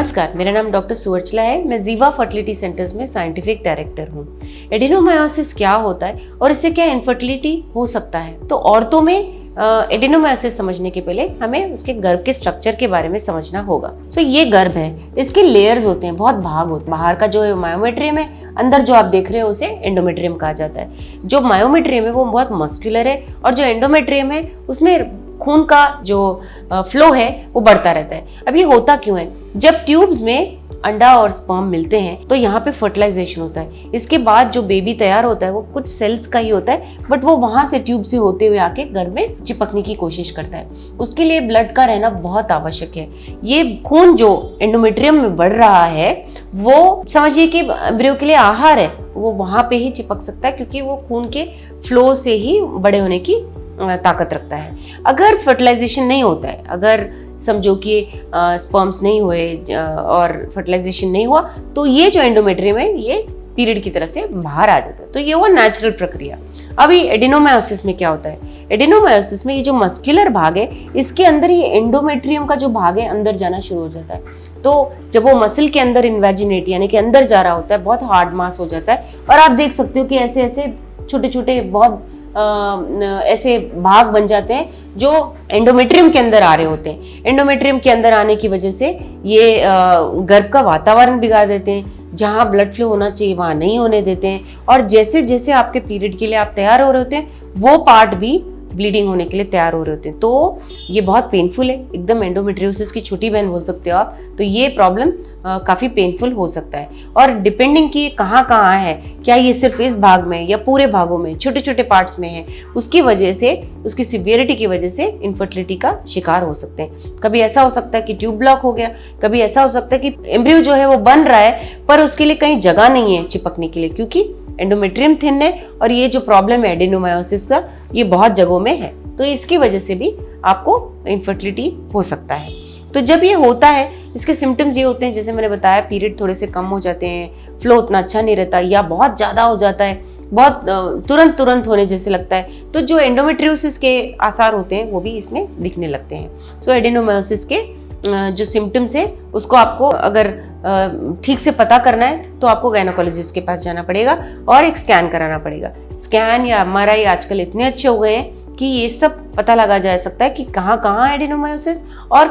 नमस्कार, मेरा नाम डॉक्टर सुवर्चला है। मैं जीवा फर्टिलिटी सेंटर्स में साइंटिफिक डायरेक्टर हूँ। एडेनोमायोसिस क्या होता है और इससे क्या इनफर्टिलिटी हो सकता है? तो औरतों में एडेनोमायोसिस समझने के पहले हमें उसके गर्भ के स्ट्रक्चर के बारे में समझना होगा। सो ये गर्भ है, इसके लेयर्स होते हैं, बहुत भाग होते हैं। बाहर का जो मायोमेट्रियम है, अंदर जो आप देख रहे हो उसे एंडोमेट्रियम कहा जाता है। जो मायोमेट्रियम है वो बहुत मस्कुलर है और जो एंडोमेट्रियम है उसमें खून का जो फ्लो है वो बढ़ता रहता है। अब ये होता क्यों है? जब ट्यूब्स में अंडा और स्पर्म मिलते हैं तो यहाँ पे फर्टिलाइजेशन होता है। इसके बाद जो बेबी तैयार होता है वो कुछ सेल्स का ही होता है, बट वो वहां से ट्यूब से होते हुए आके गर्भ में चिपकने की कोशिश करता है। उसके लिए ब्लड का रहना बहुत आवश्यक है। ये खून जो एंडोमेट्रियम में बढ़ रहा है वो समझिए कि एम्ब्रियो के लिए आहार है, वो वहां पे ही चिपक सकता है क्योंकि वो खून के फ्लो से ही बड़े होने की ताकत रखता है। अगर फर्टिलाइजेशन नहीं होता है, अगर समझो कि स्पर्म्स नहीं हुए और फर्टिलाइजेशन नहीं हुआ, तो ये जो एंडोमेट्रियम है ये पीरियड की तरह से बाहर आ जाता है। तो ये वो नेचुरल प्रक्रिया। अभी एडेनोमायोसिस में क्या होता है? एडेनोमायोसिस में ये जो मस्कुलर भाग है इसके अंदर ये एंडोमेट्रियम का जो भाग है अंदर जाना शुरू हो जाता है। तो जब वो मसल के अंदर इन्वेजिनेट यानी कि अंदर जा रहा होता है, बहुत हार्ड मास हो जाता है और आप देख सकते हो कि ऐसे ऐसे छोटे छोटे बहुत ऐसे भाग बन जाते हैं जो एंडोमेट्रियम के अंदर आ रहे होते हैं। एंडोमेट्रियम के अंदर आने की वजह से ये गर्भ का वातावरण बिगाड़ देते हैं। जहाँ ब्लड फ्लो होना चाहिए वहाँ नहीं होने देते हैं और जैसे जैसे आपके पीरियड के लिए आप तैयार हो रहे होते हैं वो पार्ट भी ब्लीडिंग होने के लिए तैयार हो रहे होते हैं। तो ये बहुत पेनफुल है, एकदम एंडोमेट्रियोसिस की छोटी बहन बोल सकते हो आप। तो ये प्रॉब्लम काफ़ी पेनफुल हो सकता है और डिपेंडिंग कि कहाँ कहाँ है, क्या ये सिर्फ इस भाग में या पूरे भागों में, छोटे छोटे पार्ट्स में है, उसकी वजह से, उसकी सिवियरिटी की वजह से इनफर्टिलिटी का शिकार हो सकते हैं। कभी ऐसा हो सकता है कि ट्यूब ब्लॉक हो गया, कभी ऐसा हो सकता है कि एम्ब्रियो जो है वो बन रहा है पर उसके लिए कहीं जगह नहीं है चिपकने के लिए, क्योंकि एंडोमेट्रियम थिन है और ये जो प्रॉब्लम है एडेनोमायोसिस का ये बहुत जगहों में है। तो इसकी वजह से भी आपको इनफर्टिलिटी हो सकता है। तो जब ये होता है इसके सिम्टम्स ये होते हैं, जैसे मैंने बताया, पीरियड थोड़े से कम हो जाते हैं, फ्लो उतना अच्छा नहीं रहता या बहुत ज़्यादा हो जाता है, बहुत तुरंत होने जैसे लगता है। तो जो एंडोमेट्रियोसिस के आसार होते हैं वो भी इसमें दिखने लगते हैं। सो एडेनोमायोसिस के जो सिम्टम्स है उसको आपको अगर ठीक से पता करना है तो आपको गायनोकोलॉजिस्ट के पास जाना पड़ेगा और एक स्कैन कराना पड़ेगा। स्कैन या एमआरआई आजकल इतने अच्छे हो गए हैं कि ये सब पता लगा जा सकता है कि कहाँ कहाँ एडेनोमायोसिस और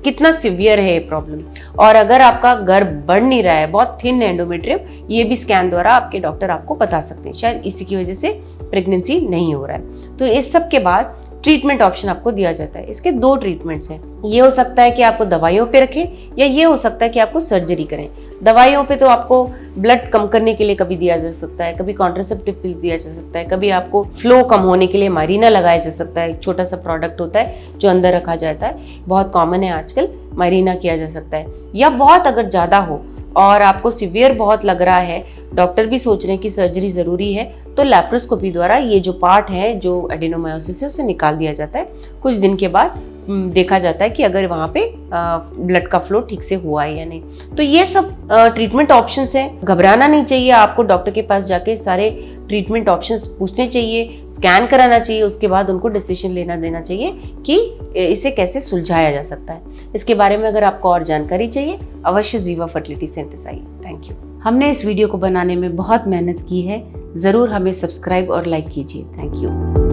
कितना सीवियर है ये प्रॉब्लम। और अगर आपका गर्भ बढ़ नहीं रहा है, बहुत थिन एंडोमेट्रियम, ये भी स्कैन द्वारा आपके डॉक्टर आपको बता सकते हैं, शायद इसी की वजह से प्रेगनेंसी नहीं हो रहा है। तो इस सब के बाद ट्रीटमेंट ऑप्शन आपको दिया जाता है। इसके 2 ट्रीटमेंट्स हैं। ये हो सकता है कि आपको दवाइयों पे रखें या ये हो सकता है कि आपको सर्जरी करें। दवाइयों पे तो आपको ब्लड कम करने के लिए कभी दिया जा सकता है, कभी कॉन्ट्रासेप्टिव पिल्स दिया जा सकता है, कभी आपको फ्लो कम होने के लिए मायरीना लगाया जा सकता है। एक छोटा सा प्रोडक्ट होता है जो अंदर रखा जाता है, बहुत कॉमन है आजकल, मायरीना किया जा सकता है। या बहुत अगर ज़्यादा हो और आपको सिवियर बहुत लग रहा है, डॉक्टर भी सोच रहे हैं कि सर्जरी ज़रूरी है, तो लैप्रोस्कोपी द्वारा ये जो पार्ट है जो एडेनोमायोसिस है उसे निकाल दिया जाता है। कुछ दिन के बाद देखा जाता है कि अगर वहाँ पे ब्लड का फ्लो ठीक से हुआ है या नहीं। तो ये सब ट्रीटमेंट ऑप्शंस हैं। घबराना नहीं चाहिए, आपको डॉक्टर के पास जाके सारे ट्रीटमेंट ऑप्शंस पूछने चाहिए, स्कैन कराना चाहिए, उसके बाद उनको डिसीजन लेना देना चाहिए कि इसे कैसे सुलझाया जा सकता है। इसके बारे में अगर आपको और जानकारी चाहिए अवश्य जीवा फर्टिलिटी सेंटर्स आइए। Thank you. हमने इस वीडियो को बनाने में बहुत मेहनत की है, ज़रूर हमें सब्सक्राइब और लाइक कीजिए। Thank you.